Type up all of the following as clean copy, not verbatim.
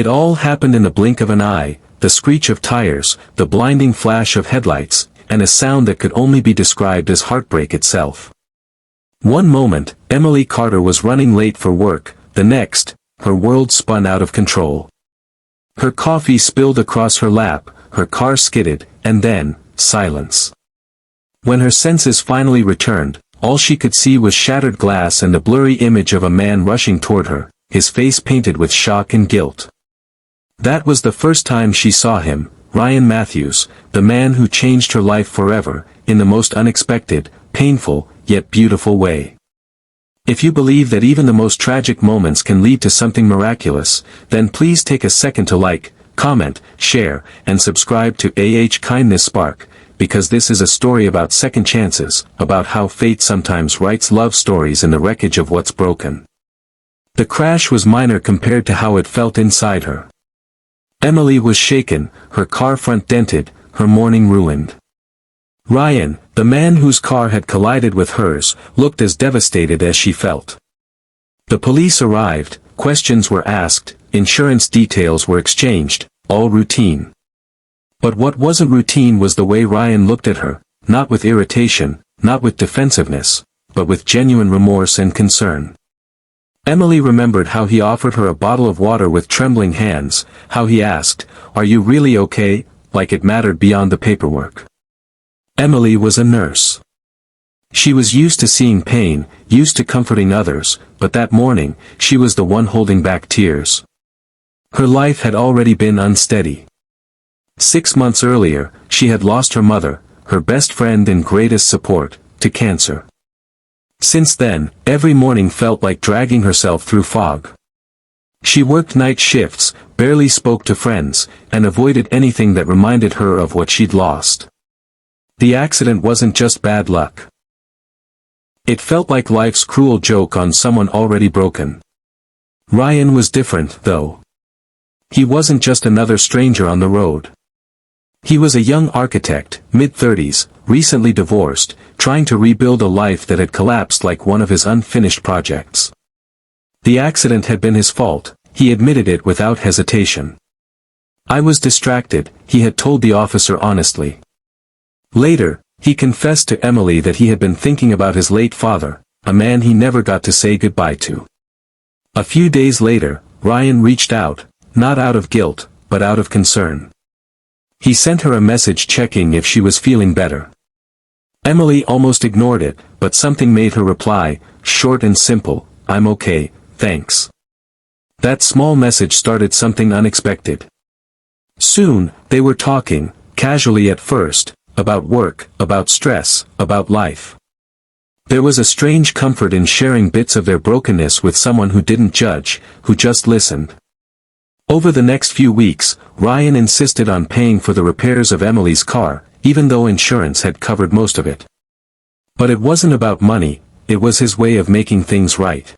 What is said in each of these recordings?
It all happened in the blink of an eye, the screech of tires, the blinding flash of headlights, and a sound that could only be described as heartbreak itself. One moment, Emily Carter was running late for work, the next, her world spun out of control. Her coffee spilled across her lap, her car skidded, and then, silence. When her senses finally returned, all she could see was shattered glass and the blurry image of a man rushing toward her, his face painted with shock and guilt. That was the first time she saw him, Ryan Matthews, the man who changed her life forever, in the most unexpected, painful, yet beautiful way. If you believe that even the most tragic moments can lead to something miraculous, then please take a second to like, comment, share, and subscribe to Kindness Spark, because this is a story about second chances, about how fate sometimes writes love stories in the wreckage of what's broken. The crash was minor compared to how it felt inside her. Emily was shaken, her car front dented, her morning ruined. Ryan, the man whose car had collided with hers, looked as devastated as she felt. The police arrived, questions were asked, insurance details were exchanged, all routine. But what wasn't routine was the way Ryan looked at her, not with irritation, not with defensiveness, but with genuine remorse and concern. Emily remembered how he offered her a bottle of water with trembling hands, how he asked, "Are you really okay?" like it mattered beyond the paperwork. Emily was a nurse. She was used to seeing pain, used to comforting others, but that morning, she was the one holding back tears. Her life had already been unsteady. 6 months earlier, she had lost her mother, her best friend and greatest support, to cancer. Since then, every morning felt like dragging herself through fog. She worked night shifts, barely spoke to friends, and avoided anything that reminded her of what she'd lost. The accident wasn't just bad luck. It felt like life's cruel joke on someone already broken. Ryan was different, though. He wasn't just another stranger on the road. He was a young architect, mid-30s, recently divorced, trying to rebuild a life that had collapsed like one of his unfinished projects. The accident had been his fault, he admitted it without hesitation. "I was distracted," he had told the officer honestly. Later, he confessed to Emily that he had been thinking about his late father, a man he never got to say goodbye to. A few days later, Ryan reached out, not out of guilt, but out of concern. He sent her a message checking if she was feeling better. Emily almost ignored it, but something made her reply, short and simple, "I'm okay, thanks." That small message started something unexpected. Soon, they were talking, casually at first, about work, about stress, about life. There was a strange comfort in sharing bits of their brokenness with someone who didn't judge, who just listened. Over the next few weeks, Ryan insisted on paying for the repairs of Emily's car, even though insurance had covered most of it. But it wasn't about money, it was his way of making things right.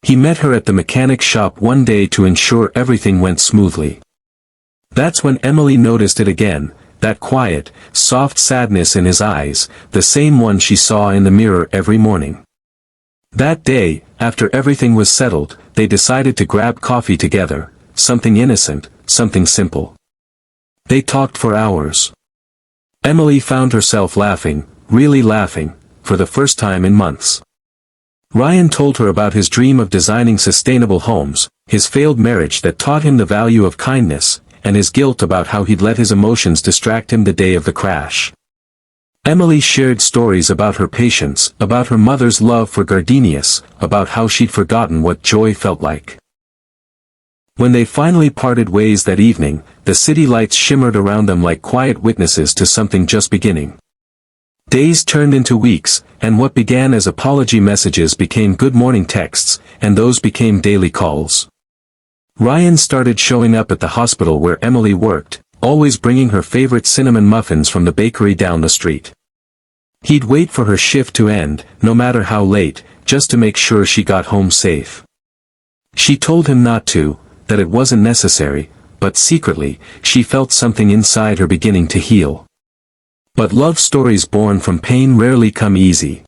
He met her at the mechanic shop one day to ensure everything went smoothly. That's when Emily noticed it again, that quiet, soft sadness in his eyes, the same one she saw in the mirror every morning. That day, after everything was settled, they decided to grab coffee together, something innocent, something simple. They talked for hours. Emily found herself laughing, really laughing, for the first time in months. Ryan told her about his dream of designing sustainable homes, his failed marriage that taught him the value of kindness, and his guilt about how he'd let his emotions distract him the day of the crash. Emily shared stories about her patience, about her mother's love for gardenias, about how she'd forgotten what joy felt like. When they finally parted ways that evening, the city lights shimmered around them like quiet witnesses to something just beginning. Days turned into weeks, and what began as apology messages became good morning texts, and those became daily calls. Ryan started showing up at the hospital where Emily worked, always bringing her favorite cinnamon muffins from the bakery down the street. He'd wait for her shift to end, no matter how late, just to make sure she got home safe. She told him not to, that it wasn't necessary, but secretly, she felt something inside her beginning to heal. But love stories born from pain rarely come easy.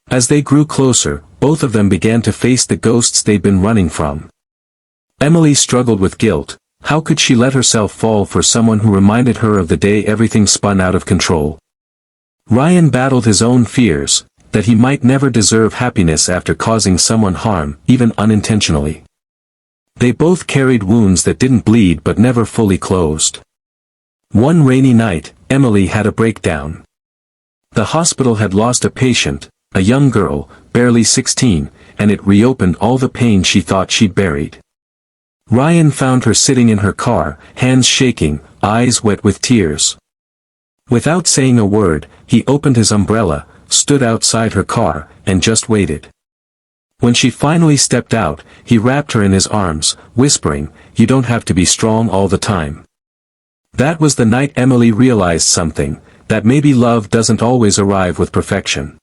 As they grew closer, both of them began to face the ghosts they'd been running from. Emily struggled with guilt. How could she let herself fall for someone who reminded her of the day everything spun out of control? Ryan battled his own fears, that he might never deserve happiness after causing someone harm, even unintentionally. They both carried wounds that didn't bleed but never fully closed. One rainy night, Emily had a breakdown. The hospital had lost a patient, a young girl, barely 16, and it reopened all the pain she thought she'd buried. Ryan found her sitting in her car, hands shaking, eyes wet with tears. Without saying a word, he opened his umbrella, stood outside her car, and just waited. When she finally stepped out, he wrapped her in his arms, whispering, "You don't have to be strong all the time." That was the night Emily realized something, that maybe love doesn't always arrive with perfection.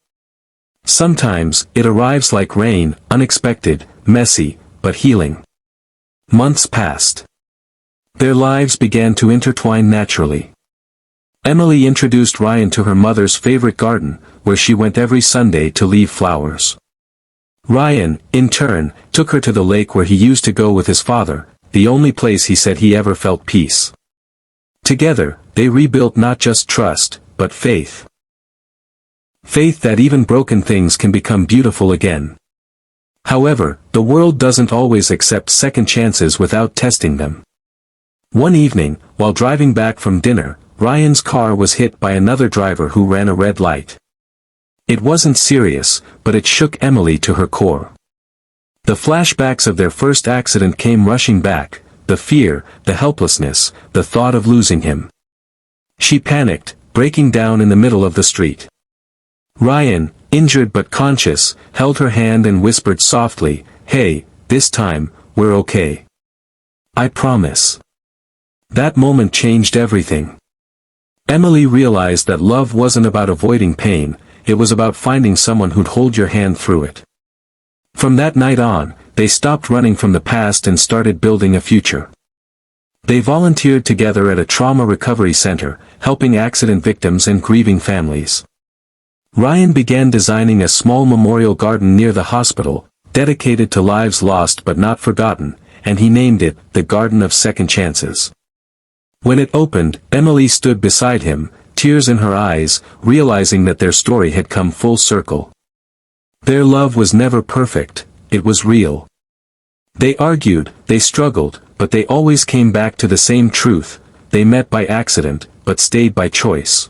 Sometimes, it arrives like rain, unexpected, messy, but healing. Months passed. Their lives began to intertwine naturally. Emily introduced Ryan to her mother's favorite garden, where she went every Sunday to leave flowers. Ryan, in turn, took her to the lake where he used to go with his father, the only place he said he ever felt peace. Together, they rebuilt not just trust, but faith. Faith that even broken things can become beautiful again. However, the world doesn't always accept second chances without testing them. One evening, while driving back from dinner, Ryan's car was hit by another driver who ran a red light. It wasn't serious, but it shook Emily to her core. The flashbacks of their first accident came rushing back, the fear, the helplessness, the thought of losing him. She panicked, breaking down in the middle of the street. Ryan, injured but conscious, held her hand and whispered softly, "Hey, this time, we're okay. I promise." That moment changed everything. Emily realized that love wasn't about avoiding pain, it was about finding someone who'd hold your hand through it. From that night on, they stopped running from the past and started building a future. They volunteered together at a trauma recovery center, helping accident victims and grieving families. Ryan began designing a small memorial garden near the hospital, dedicated to lives lost but not forgotten, and he named it the Garden of Second Chances. When it opened, Emily stood beside him, tears in her eyes, realizing that their story had come full circle. Their love was never perfect, it was real. They argued, they struggled, but they always came back to the same truth: they met by accident, but stayed by choice.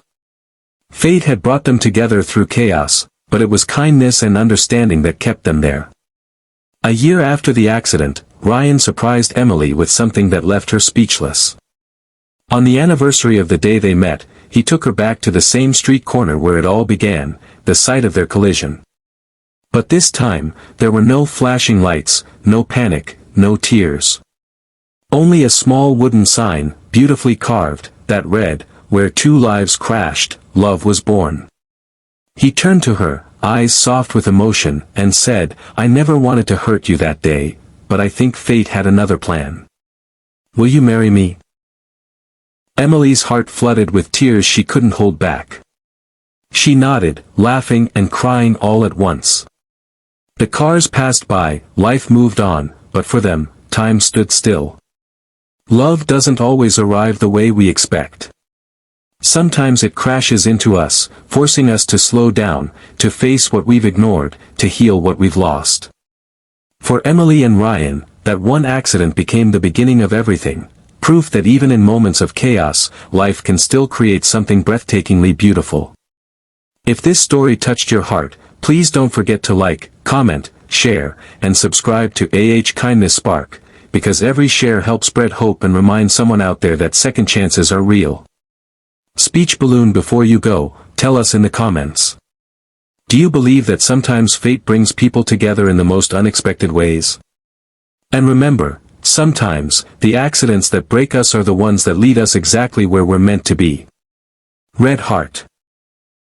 Fate had brought them together through chaos, but it was kindness and understanding that kept them there. A year after the accident, Ryan surprised Emily with something that left her speechless. On the anniversary of the day they met, he took her back to the same street corner where it all began, the site of their collision. But this time, there were no flashing lights, no panic, no tears. Only a small wooden sign, beautifully carved, that read, "Where two lives crashed, love was born." He turned to her, eyes soft with emotion, and said, "I never wanted to hurt you that day, but I think fate had another plan. Will you marry me?" Emily's heart flooded with tears she couldn't hold back. She nodded, laughing and crying all at once. The cars passed by, life moved on, but for them, time stood still. Love doesn't always arrive the way we expect. Sometimes it crashes into us, forcing us to slow down, to face what we've ignored, to heal what we've lost. For Emily and Ryan, that one accident became the beginning of everything, proof that even in moments of chaos, life can still create something breathtakingly beautiful. If this story touched your heart, please don't forget to like, comment, share, and subscribe to Kindness Spark, because every share helps spread hope and remind someone out there that second chances are real. Speech balloon before you go, tell us in the comments. Do you believe that sometimes fate brings people together in the most unexpected ways? And remember, sometimes, the accidents that break us are the ones that lead us exactly where we're meant to be. Red Heart.